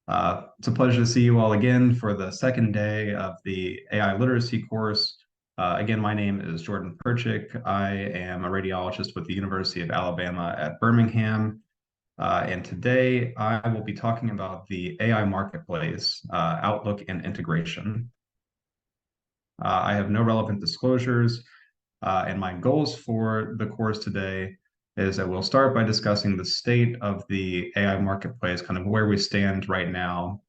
It's a pleasure to see you all again for the second day of the AI literacy course. Again, my name is Jordan Perchik. I am a radiologist with the University of Alabama at Birmingham. And today I will be talking about the AI marketplace, outlook and integration. I have no relevant disclosures, and my goals for the course today is that we'll start by discussing the state of the AI marketplace, kind of where we stand right now.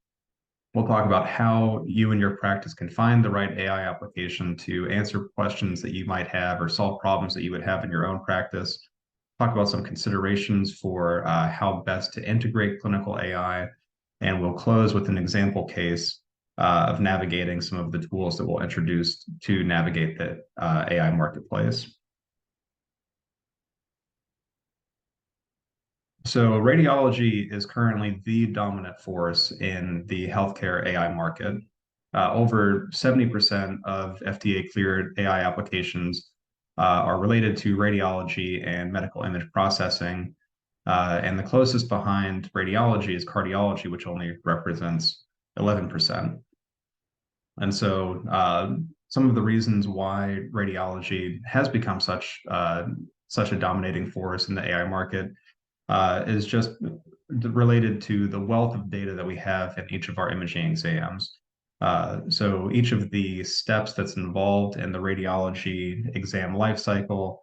We'll talk about how you and your practice can find the right AI application to answer questions that you might have or solve problems that you would have in your own practice. Talk about some considerations for how best to integrate clinical AI, and we'll close with an example case of navigating some of the tools that we'll introduce to navigate the AI marketplace. So radiology is currently the dominant force in the healthcare AI market. Over 70% of FDA-cleared AI applications are related to radiology and medical image processing. And the closest behind radiology is cardiology, which only represents 11%. And so some of the reasons why radiology has become such a dominating force in the AI market is just related to the wealth of data that we have in each of our imaging exams. So each of the steps that's involved in the radiology exam lifecycle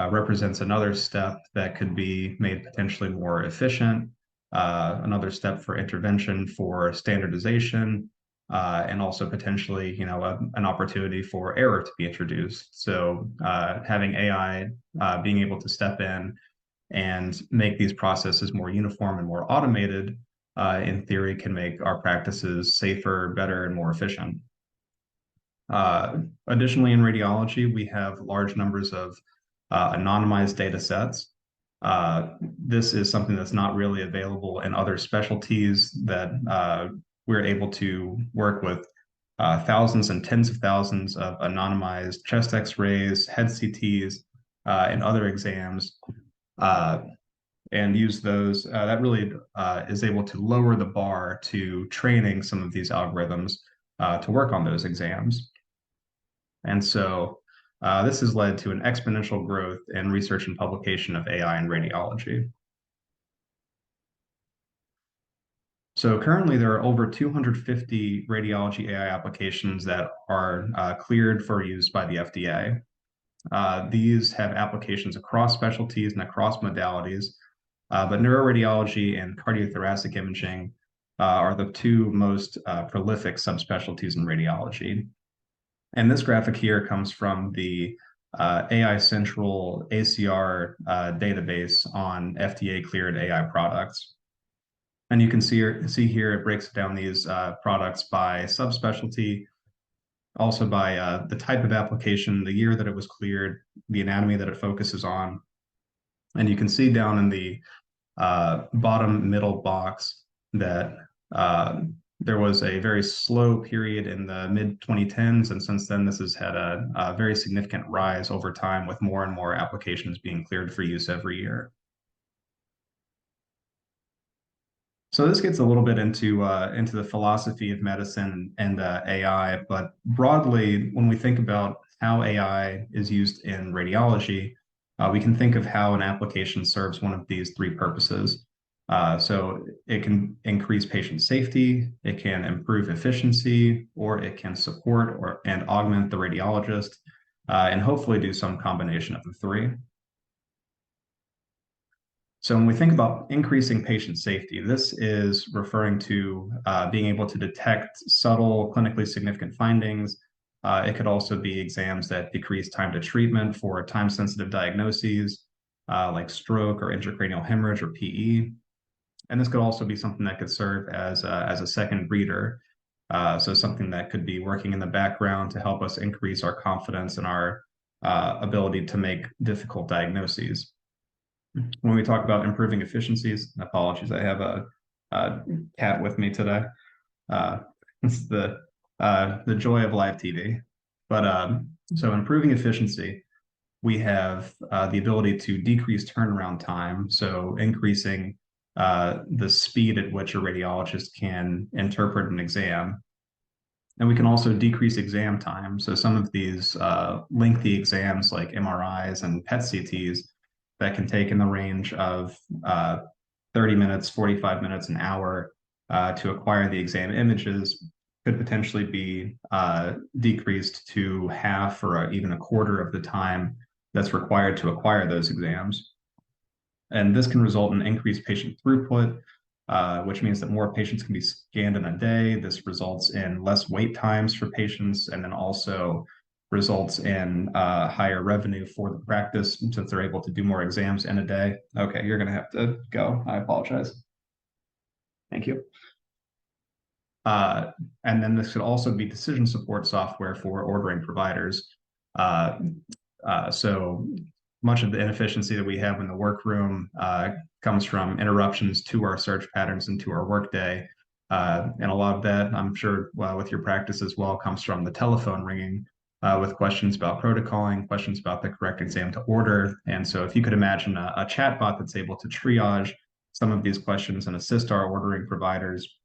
represents another step that could be made potentially more efficient, another step for intervention for standardization, and also potentially, an opportunity for error to be introduced. So having AI being able to step in and make these processes more uniform and more automated, in theory, can make our practices safer, better, and more efficient. Additionally, in radiology, we have large numbers of anonymized data sets. This is something that's not really available in other specialties that we're able to work with thousands and tens of thousands of anonymized chest X-rays, head CTs, and other exams, and use those. That really is able to lower the bar to training some of these algorithms to work on those exams. And so this has led to an exponential growth in research and publication of AI in radiology. So currently there are over 250 radiology AI applications that are cleared for use by the FDA. These have applications across specialties and across modalities, but neuroradiology and cardiothoracic imaging are the two most prolific subspecialties in radiology. And this graphic here comes from the AI Central ACR database on FDA-cleared AI products. And you can see here it breaks down these products by subspecialty, also by the type of application, the year that it was cleared, the anatomy that it focuses on. And you can see down in the bottom middle box that there was a very slow period in the mid-2010s, and since then this has had a very significant rise over time, with more and more applications being cleared for use every year. So this gets a little bit into the philosophy of medicine and AI, but broadly, when we think about how AI is used in radiology, we can think of how an application serves one of these three purposes. So it can increase patient safety, it can improve efficiency, or it can support and augment the radiologist, and hopefully do some combination of the three. So when we think about increasing patient safety, this is referring to being able to detect subtle clinically significant findings. It could also be exams that decrease time to treatment for time-sensitive diagnoses like stroke or intracranial hemorrhage or PE. And this could also be something that could serve as a second reader. So something that could be working in the background to help us increase our confidence in our ability to make difficult diagnoses. When we talk about improving efficiencies, apologies, I have a cat with me today. It's the joy of live TV. But so improving efficiency, we have the ability to decrease turnaround time, so increasing the speed at which a radiologist can interpret an exam. And we can also decrease exam time. So some of these lengthy exams like MRIs and PET CTs that can take in the range of 30 minutes, 45 minutes, an hour to acquire the exam images could potentially be decreased to half or even a quarter of the time that's required to acquire those exams. And this can result in increased patient throughput, which means that more patients can be scanned in a day. This results in less wait times for patients, and then also results in higher revenue for the practice since they're able to do more exams in a day. Okay, you're going to have to go. I apologize. Thank you. Uh, and then this could also be decision support software for ordering providers. Uh, so much of the inefficiency that we have in the workroom comes from interruptions to our search patterns and to our workday. And a lot of that, I'm sure, with your practice as well, comes from the telephone ringing with questions about protocoling, questions about the correct exam to order. And so if you could imagine a chatbot that's able to triage some of these questions and assist our ordering providers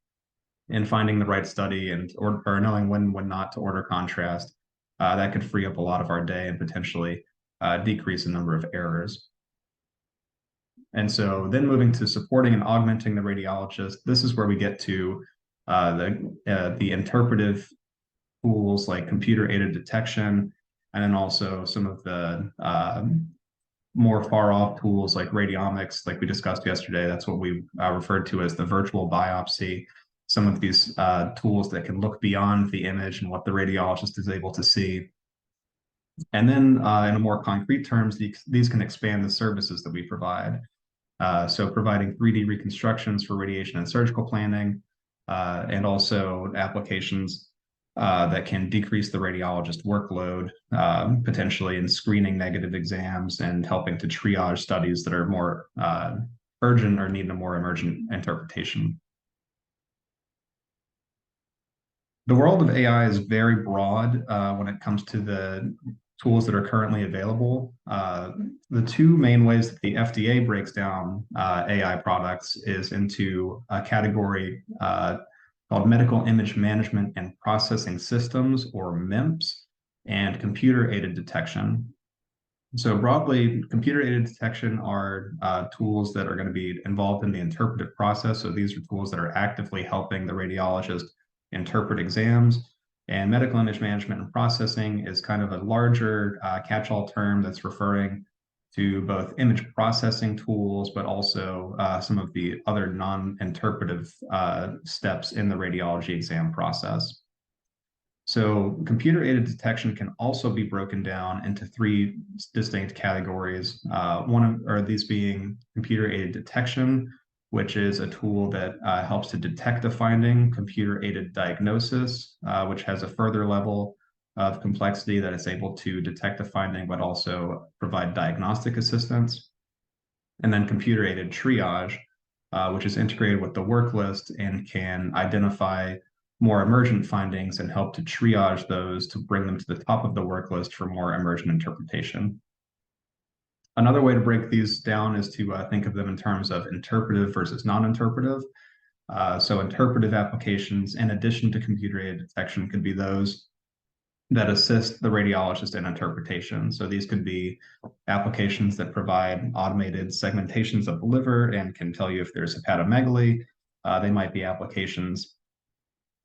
in finding the right study and or knowing when not to order contrast, that could free up a lot of our day and potentially decrease the number of errors. And so then moving to supporting and augmenting the radiologist, this is where we get to the interpretive tools like computer-aided detection, and then also some of the more far off tools like radiomics, like we discussed yesterday. That's what we referred to as the virtual biopsy. Some of these tools that can look beyond the image and what the radiologist is able to see. And then in a more concrete terms, these can expand the services that we provide. So providing 3D reconstructions for radiation and surgical planning, and also applications that can decrease the radiologist workload, potentially in screening negative exams and helping to triage studies that are more urgent or need a more emergent interpretation. The world of AI is very broad when it comes to the tools that are currently available. The two main ways that the FDA breaks down AI products is into a category called medical image management and processing systems, or MIMPS, and computer-aided detection. So broadly, computer-aided detection are tools that are going to be involved in the interpretive process. So these are tools that are actively helping the radiologist interpret exams. And medical image management and processing is kind of a larger catch-all term that's referring to both image processing tools, but also some of the other non-interpretive steps in the radiology exam process. So computer-aided detection can also be broken down into three distinct categories. One of these being computer-aided detection, which is a tool that helps to detect a finding, computer-aided diagnosis, which has a further level of complexity that is able to detect a finding, but also provide diagnostic assistance. And then computer-aided triage, which is integrated with the work list and can identify more emergent findings and help to triage those to bring them to the top of the work list for more emergent interpretation. Another way to break these down is to think of them in terms of interpretive versus non-interpretive. So interpretive applications, in addition to computer-aided detection, could be those that assist the radiologist in interpretation. So these could be applications that provide automated segmentations of the liver and can tell you if there's hepatomegaly. They might be applications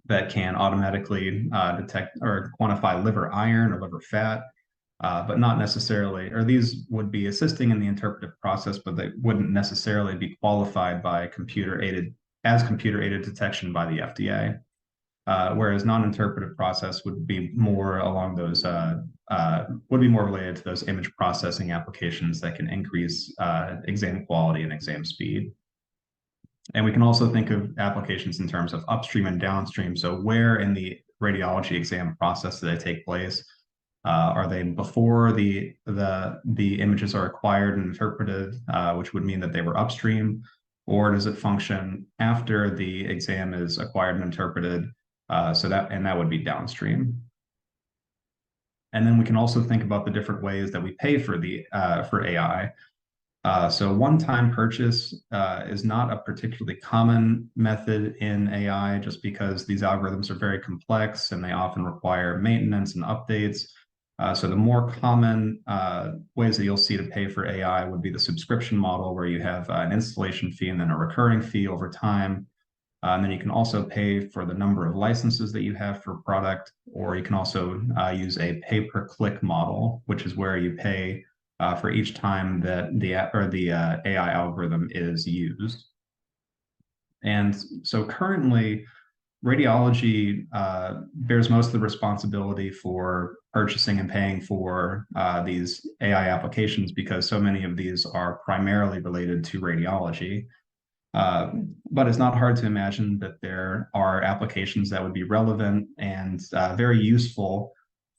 that can automatically detect or quantify liver iron or liver fat, but not necessarily, or these would be assisting in the interpretive process, but they wouldn't necessarily be qualified by computer-aided detection by the FDA. Whereas non-interpretive process would be more along those, would be more related to those image processing applications that can increase exam quality and exam speed. And we can also think of applications in terms of upstream and downstream. So where in the radiology exam process do they take place? Are they before the images are acquired and interpreted, which would mean that they were upstream? Or does it function after the exam is acquired and interpreted? That would be downstream. And then we can also think about the different ways that we pay for AI. So one-time purchase is not a particularly common method in AI just because these algorithms are very complex and they often require maintenance and updates. So the more common ways that you'll see to pay for AI would be the subscription model where you have an installation fee and then a recurring fee over time. And then you can also pay for the number of licenses that you have for a product, or you can also use a pay-per-click model, which is where you pay for each time that the AI algorithm is used. And so currently, radiology bears most of the responsibility for purchasing and paying for these AI applications because so many of these are primarily related to radiology. But it's not hard to imagine that there are applications that would be relevant and very useful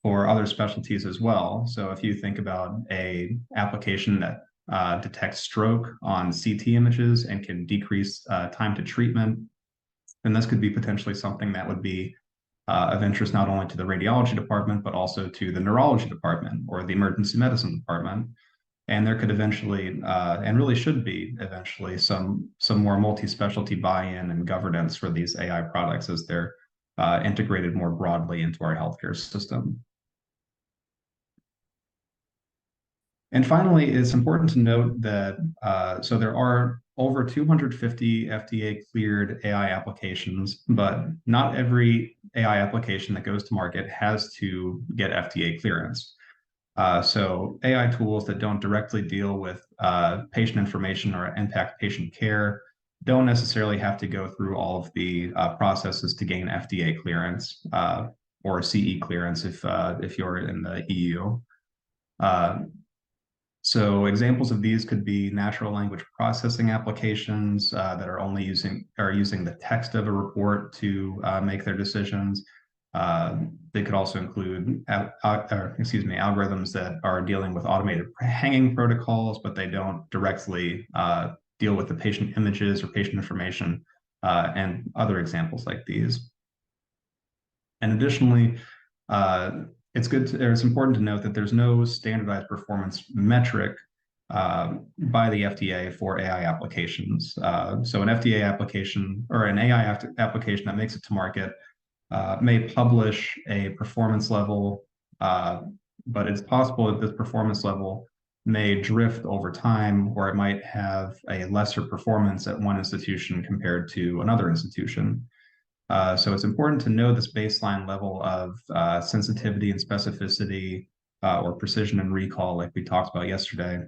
for other specialties as well. So if you think about a application that detects stroke on CT images and can decrease time to treatment, then this could be potentially something that would be of interest not only to the radiology department, but also to the neurology department or the emergency medicine department. And there could eventually, and really should be eventually, some more multi-specialty buy-in and governance for these AI products as they're integrated more broadly into our healthcare system. And finally, it's important to note that so there are over 250 FDA cleared AI applications, but not every AI application that goes to market has to get FDA clearance. So AI tools that don't directly deal with patient information or impact patient care don't necessarily have to go through all of the processes to gain FDA clearance or CE clearance if you're in the EU. Uh, so examples of these could be natural language processing applications that are only using the text of a report to make their decisions. They could also include, algorithms that are dealing with automated hanging protocols, but they don't directly deal with the patient images or patient information, and other examples like these. And additionally, uh, it's important to note that there's no standardized performance metric by the FDA for AI applications. So an FDA application or an AI application that makes it to market may publish a performance level, but it's possible that this performance level may drift over time, or it might have a lesser performance at one institution compared to another institution. So it's important to know this baseline level of sensitivity and specificity or precision and recall, like we talked about yesterday,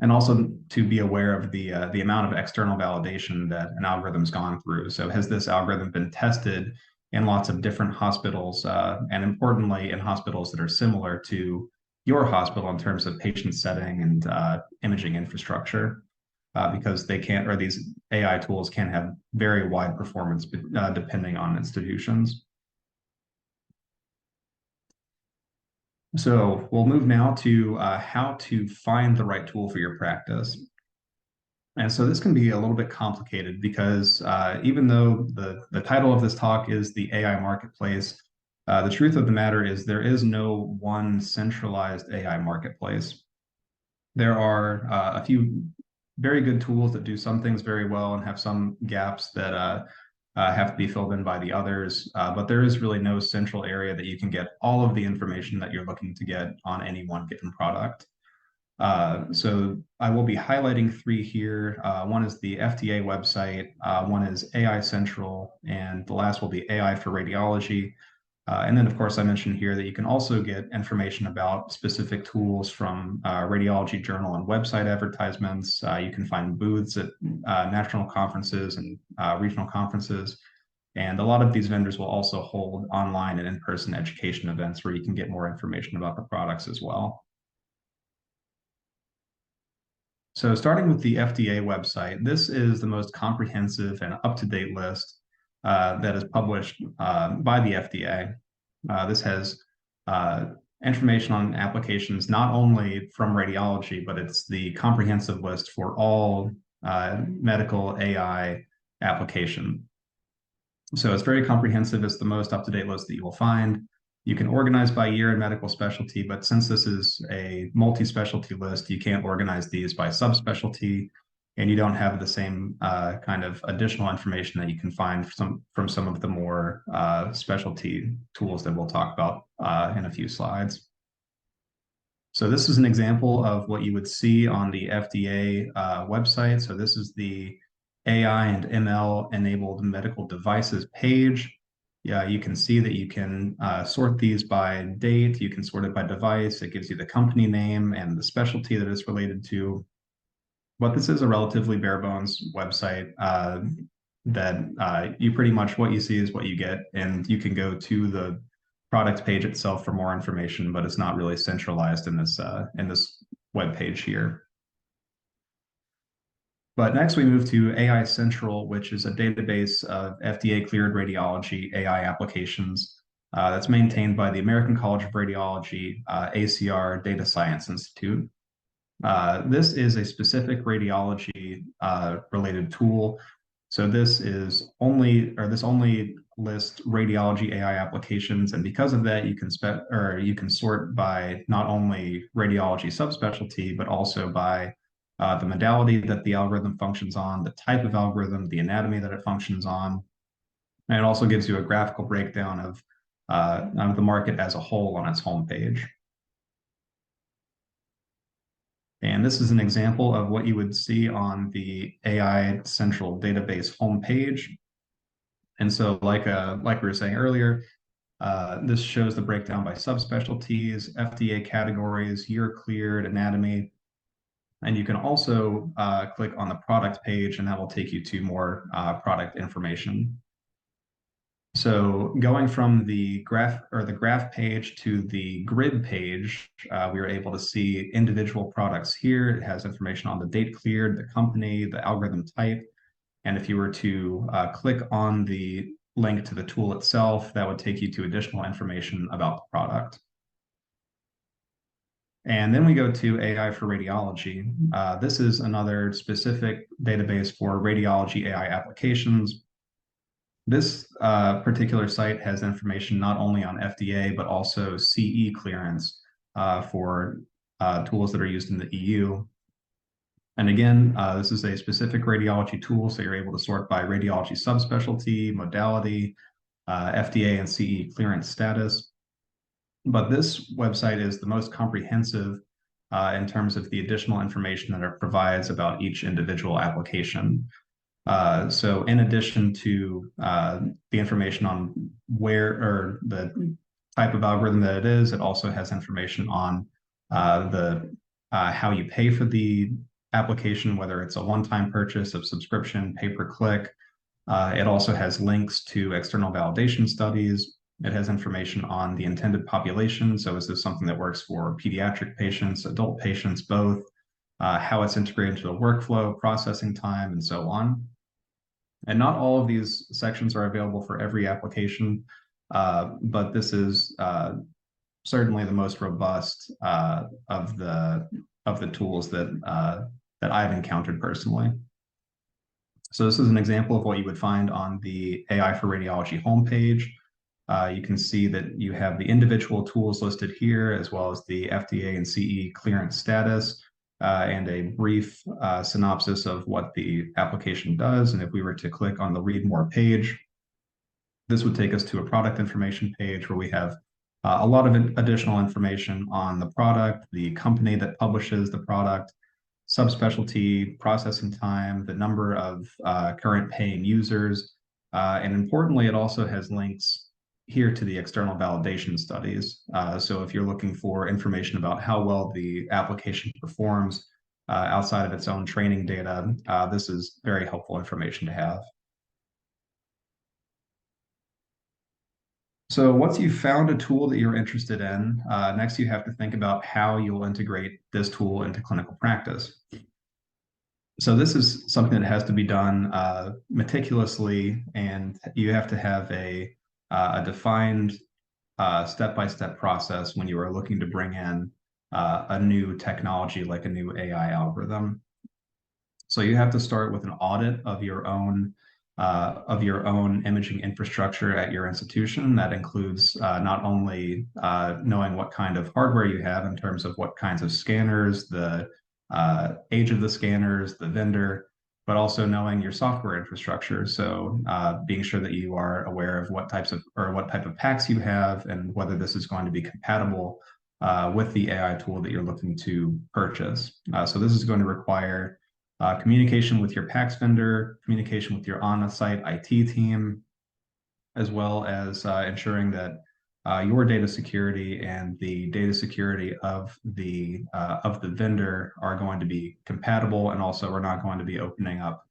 and also to be aware of the amount of external validation that an algorithm's gone through. So has this algorithm been tested in lots of different hospitals, and importantly, in hospitals that are similar to your hospital in terms of patient setting and imaging infrastructure? Because they can't, or these AI tools can have very wide performance depending on institutions. So we'll move now to how to find the right tool for your practice. And so this can be a little bit complicated because even though the title of this talk is the AI marketplace, the truth of the matter is there is no one centralized AI marketplace. There are a few very good tools that do some things very well and have some gaps that have to be filled in by the others. But there is really no central area that you can get all of the information that you're looking to get on any one given product. So I will be highlighting three here. One is the FDA website, one is AI Central, and the last will be AI for Radiology. And then, of course, I mentioned here that you can also get information about specific tools from radiology journal and website advertisements. You can find booths at national conferences and regional conferences. And a lot of these vendors will also hold online and in-person education events where you can get more information about the products as well. So starting with the FDA website, this is the most comprehensive and up-to-date list that is published by the FDA. This has information on applications not only from radiology, but it's the comprehensive list for all medical AI application. So it's very comprehensive. It's the most up-to-date list that you will find. You can organize by year and medical specialty, but since this is a multi-specialty list, you can't organize these by subspecialty, and you don't have the same kind of additional information that you can find from some of the more specialty tools that we'll talk about in a few slides. So this is an example of what you would see on the FDA website. So this is the AI and ML enabled medical devices page. Yeah, you can see that you can sort these by date. You can sort it by device. It gives you the company name and the specialty that it's related to. But this is a relatively bare bones website that you pretty much what you see is what you get. And you can go to the product page itself for more information, but it's not really centralized in this web page here. But next we move to AI Central, which is a database of FDA cleared radiology AI applications that's maintained by the American College of Radiology ACR Data Science Institute. This is a specific radiology related tool. So this only lists radiology AI applications, and because of that, you can sort by not only radiology subspecialty, but also by the modality that the algorithm functions on, the type of algorithm, the anatomy that it functions on, and it also gives you a graphical breakdown of the market as a whole on its homepage. And this is an example of what you would see on the AI Central database homepage. And so like we were saying earlier, this shows the breakdown by subspecialties, FDA categories, year cleared, anatomy. And you can also click on the product page, and that will take you to more product information. So going from the graph page to the grid page, we were able to see individual products here. It has information on the date cleared, the company, the algorithm type. And if you were to click on the link to the tool itself, that would take you to additional information about the product. And then we go to AI for radiology. This is another specific database for radiology AI applications. This particular site has information not only on FDA, but also CE clearance for tools that are used in the EU. And again, this is a specific radiology tool, so you're able to sort by radiology subspecialty, modality, FDA and CE clearance status. But this website is the most comprehensive in terms of the additional information that it provides about each individual application. So in addition to the information on where or the type of algorithm that it is, it also has information on how you pay for the application, whether it's a one-time purchase of subscription, pay-per-click. It also has links to external validation studies. It has information on the intended population. So is this something that works for pediatric patients, adult patients, both? How it's integrated into the workflow, processing time, and so on. And not all of these sections are available for every application, but this is certainly the most robust of the tools that I've encountered personally. So this is an example of what you would find on the AI for Radiology homepage. You can see that you have the individual tools listed here, as well as the FDA and CE clearance status, and a brief synopsis of what the application does. And if we were to click on the Read More page, this would take us to a product information page where we have a lot of additional information on the product, the company that publishes the product, subspecialty, processing time, the number of current paying users, and importantly, it also has links here to the external validation studies. So if you're looking for information about how well the application performs outside of its own training data, this is very helpful information to have. So once you've found a tool that you're interested in, next you have to think about how you'll integrate this tool into clinical practice. So this is something that has to be done meticulously, and you have to have a defined step-by-step process when you are looking to bring in a new technology like a new AI algorithm. So you have to start with an audit of your own of your own imaging infrastructure at your institution. That includes not only knowing what kind of hardware you have in terms of what kinds of scanners, the age of the scanners, the vendor, but also knowing your software infrastructure. So being sure that you are aware of what types of or what type of packs you have and whether this is going to be compatible with the AI tool that you're looking to purchase. So this is going to require communication with your PACS vendor, communication with your on-site IT team, as well as ensuring that your data security and the data security of the vendor are going to be compatible, and also we're not going to be opening up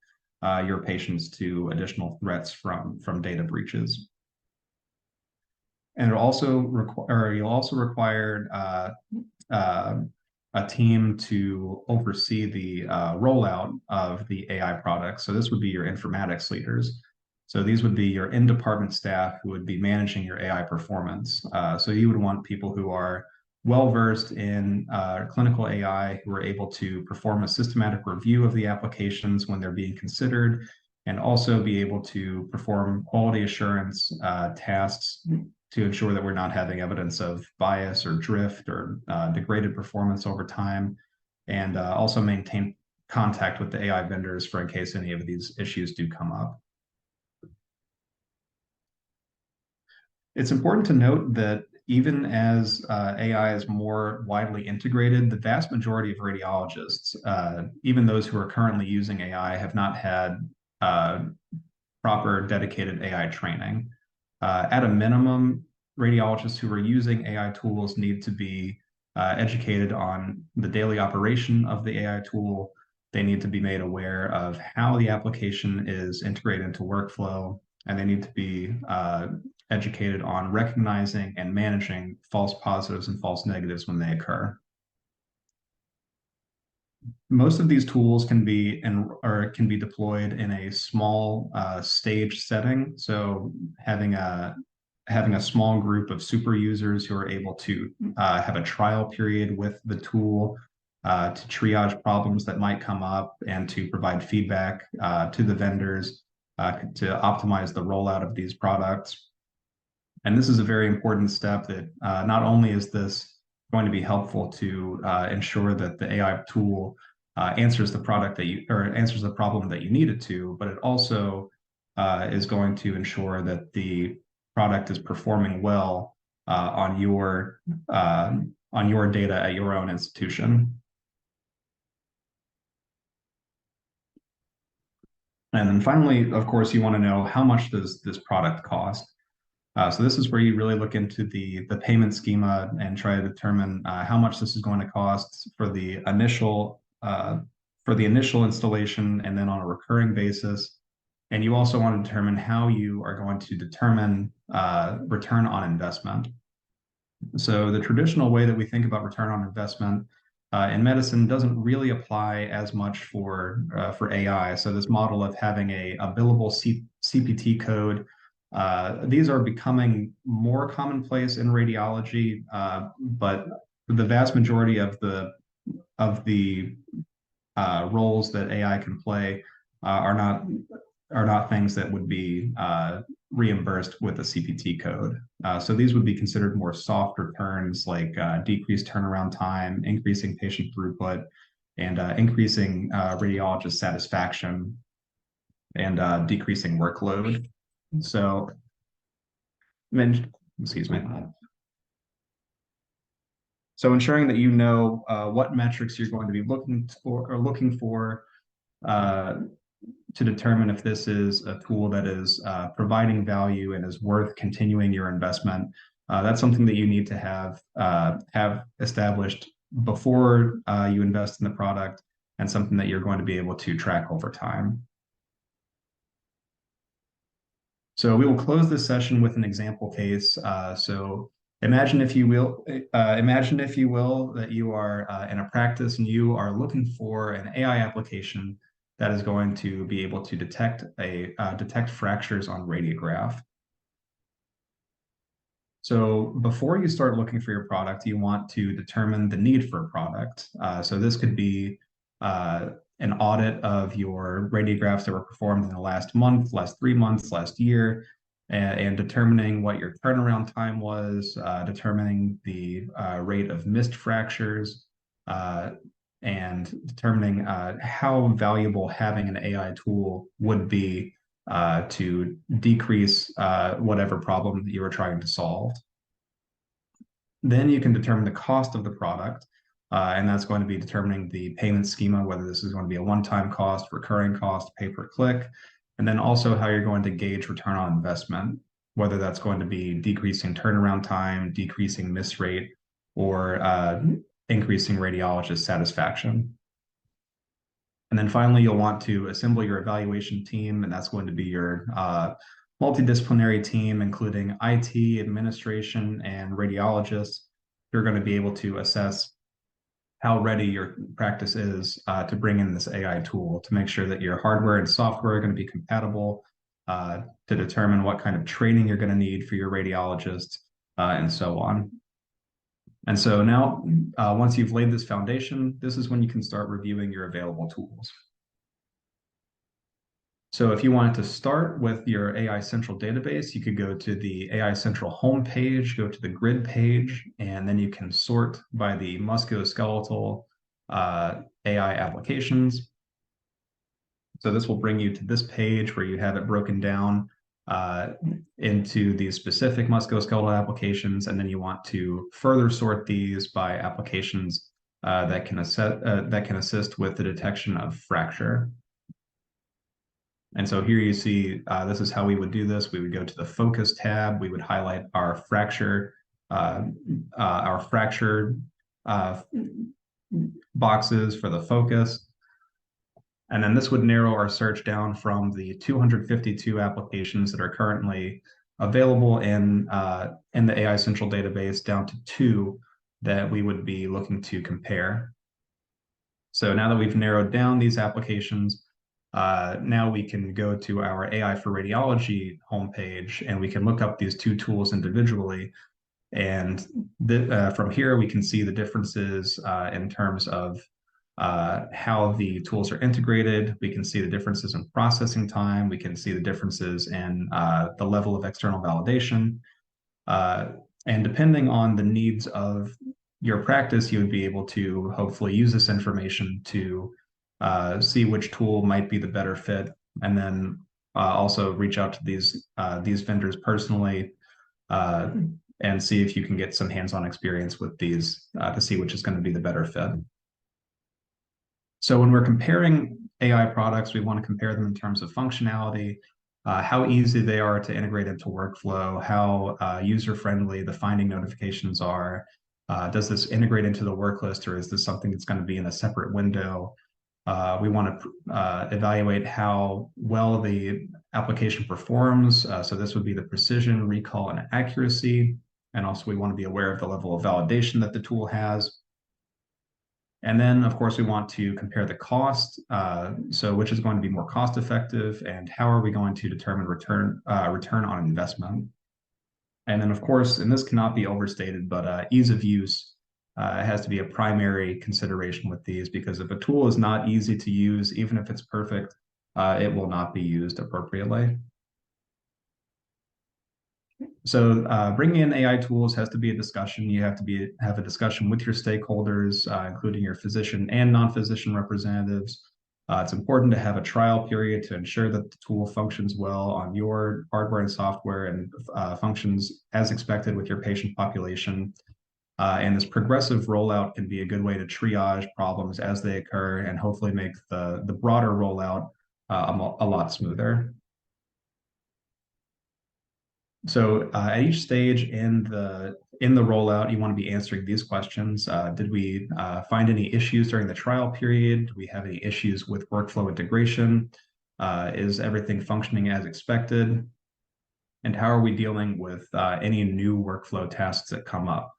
your patients to additional threats from data breaches. And you'll also require uh, a team to oversee the rollout of the AI products. So this would be your informatics leaders. So these would be your in-department staff who would be managing your AI performance. So you would want people who are well-versed in clinical AI, who are able to perform a systematic review of the applications when they're being considered, and also be able to perform quality assurance tasks to ensure that we're not having evidence of bias or drift or degraded performance over time, and also maintain contact with the AI vendors for in case any of these issues do come up. It's important to note that even as AI is more widely integrated, the vast majority of radiologists, even those who are currently using AI, have not had uh, proper dedicated AI training. At a minimum, radiologists who are using AI tools need to be educated on the daily operation of the AI tool. They need to be made aware of how the application is integrated into workflow, and they need to be educated on recognizing and managing false positives and false negatives when they occur. Most of these tools can be deployed in a small stage setting. So having a small group of super users who are able to have a trial period with the tool to triage problems that might come up and to provide feedback to the vendors to optimize the rollout of these products. And this is a very important step that not only is this going to be helpful to ensure that the AI tool answers the product that you or answers the problem that you need it to, but it also is going to ensure that the product is performing well on your data at your own institution. And then finally, of course, you want to know how much does this product cost? So this is where you really look into the payment schema and try to determine how much this is going to cost for the initial installation and then on a recurring basis. And you also want to determine how you are going to determine return on investment. So the traditional way that we think about return on investment in medicine doesn't really apply as much for AI. So this model of having a billable CPT code, these are becoming more commonplace in radiology, but the vast majority of the roles that AI can play are not things that would be reimbursed with a CPT code. So these would be considered more soft returns like decreased turnaround time, increasing patient throughput, and increasing radiologist satisfaction and decreasing workload. So, excuse me. So ensuring that you know what metrics you're going to be looking for uh, to determine if this is a tool that is providing value and is worth continuing your investment. That's something that you need to have established before you invest in the product, and something that you're going to be able to track over time. So we will close this session with an example case. So imagine if you will, that you are in a practice and you are looking for an AI application that is going to be able to detect fractures on radiograph. So before you start looking for your product, you want to determine the need for a product. So this could be an audit of your radiographs that were performed in the last month, last 3 months, last year, and determining what your turnaround time was, determining the rate of missed fractures, uh, and determining how valuable having an AI tool would be to decrease whatever problem that you were trying to solve. Then you can determine the cost of the product, and that's going to be determining the payment schema, whether this is going to be a one-time cost, recurring cost, pay per click, and then also how you're going to gauge return on investment, whether that's going to be decreasing turnaround time, decreasing miss rate, or increasing radiologist satisfaction. And then finally, you'll want to assemble your evaluation team, and that's going to be your multidisciplinary team, including IT, administration, and radiologists. You're going to be able to assess how ready your practice is to bring in this AI tool to make sure that your hardware and software are going to be compatible, to determine what kind of training you're going to need for your radiologist, and so on. And so now, once you've laid this foundation, this is when you can start reviewing your available tools. So if you wanted to start with your AI Central database, you could go to the AI Central homepage, go to the grid page, and then you can sort by the musculoskeletal AI applications. So this will bring you to this page where you have it broken down into the specific musculoskeletal applications, and then you want to further sort these by applications that can assist with the detection of fracture. And so here you see, this is how we would do this. We would go to the focus tab. We would highlight our fracture boxes for the focus. And then this would narrow our search down from the 252 applications that are currently available in the AI Central database down to 2 that we would be looking to compare. So now that we've narrowed down these applications, now we can go to our AI for Radiology homepage, and we can look up these 2 tools individually. And from here, we can see the differences in terms of how the tools are integrated. We can see the differences in processing time. We can see the differences in the level of external validation. And depending on the needs of your practice, you would be able to hopefully use this information to see which tool might be the better fit, and then also reach out to these vendors personally and see if you can get some hands-on experience with these to see which is going to be the better fit. So when we're comparing AI products, we want to compare them in terms of functionality, how easy they are to integrate into workflow, how user-friendly the finding notifications are. Does this integrate into the work list, or is this something that's going to be in a separate window? We want to evaluate how well the application performs. So this would be the precision, recall, and accuracy. And also we want to be aware of the level of validation that the tool has. And then, of course, we want to compare the cost. So which is going to be more cost effective, and how are we going to determine return on investment? And then, of course, and this cannot be overstated, but ease of use has to be a primary consideration with these, because if a tool is not easy to use, even if it's perfect, it will not be used appropriately. So bringing in AI tools has to be a discussion. You have to have a discussion with your stakeholders, including your physician and non-physician representatives. It's important to have a trial period to ensure that the tool functions well on your hardware and software and functions as expected with your patient population. And this progressive rollout can be a good way to triage problems as they occur and hopefully make the broader rollout a lot smoother. So at each stage in the rollout, you want to be answering these questions. Did we find any issues during the trial period? Do we have any issues with workflow integration? Is everything functioning as expected? And how are we dealing with any new workflow tasks that come up?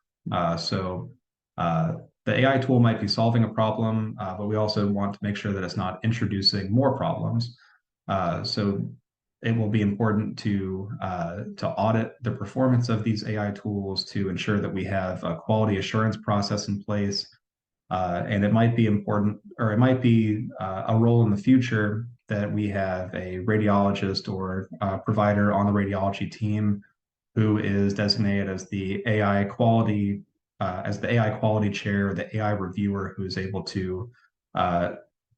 So the AI tool might be solving a problem, but we also want to make sure that it's not introducing more problems. So it will be important to audit the performance of these AI tools to ensure that we have a quality assurance process in place, And it might be important, or it might be a role in the future that we have a radiologist or provider on the radiology team who is designated as the AI quality chair, or the AI reviewer, who is able to uh,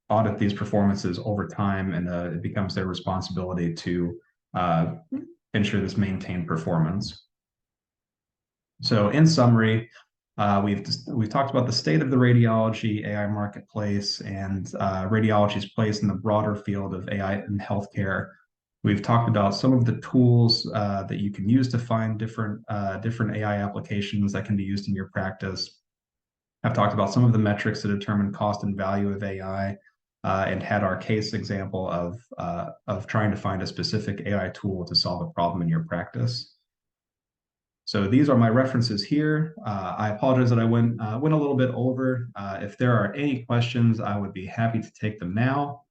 audit these performances over time, and it becomes their responsibility to uh, ensure this maintained performance. So, in summary, we've talked about the state of the radiology AI marketplace and radiology's place in the broader field of AI in healthcare. We've talked about some of the tools that you can use to find different AI applications that can be used in your practice. I've talked about some of the metrics to determine cost and value of AI, and had our case example of trying to find a specific AI tool to solve a problem in your practice. So these are my references here. I apologize that I went a little bit over. If there are any questions, I would be happy to take them now.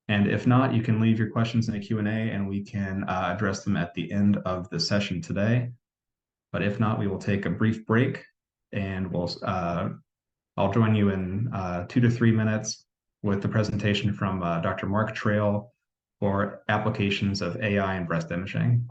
And if not, you can leave your questions in a Q&A and we can address them at the end of the session today. But if not, we will take a brief break, and I'll join you in 2 to 3 minutes with the presentation from Dr. Mark Trail for applications of AI in breast imaging.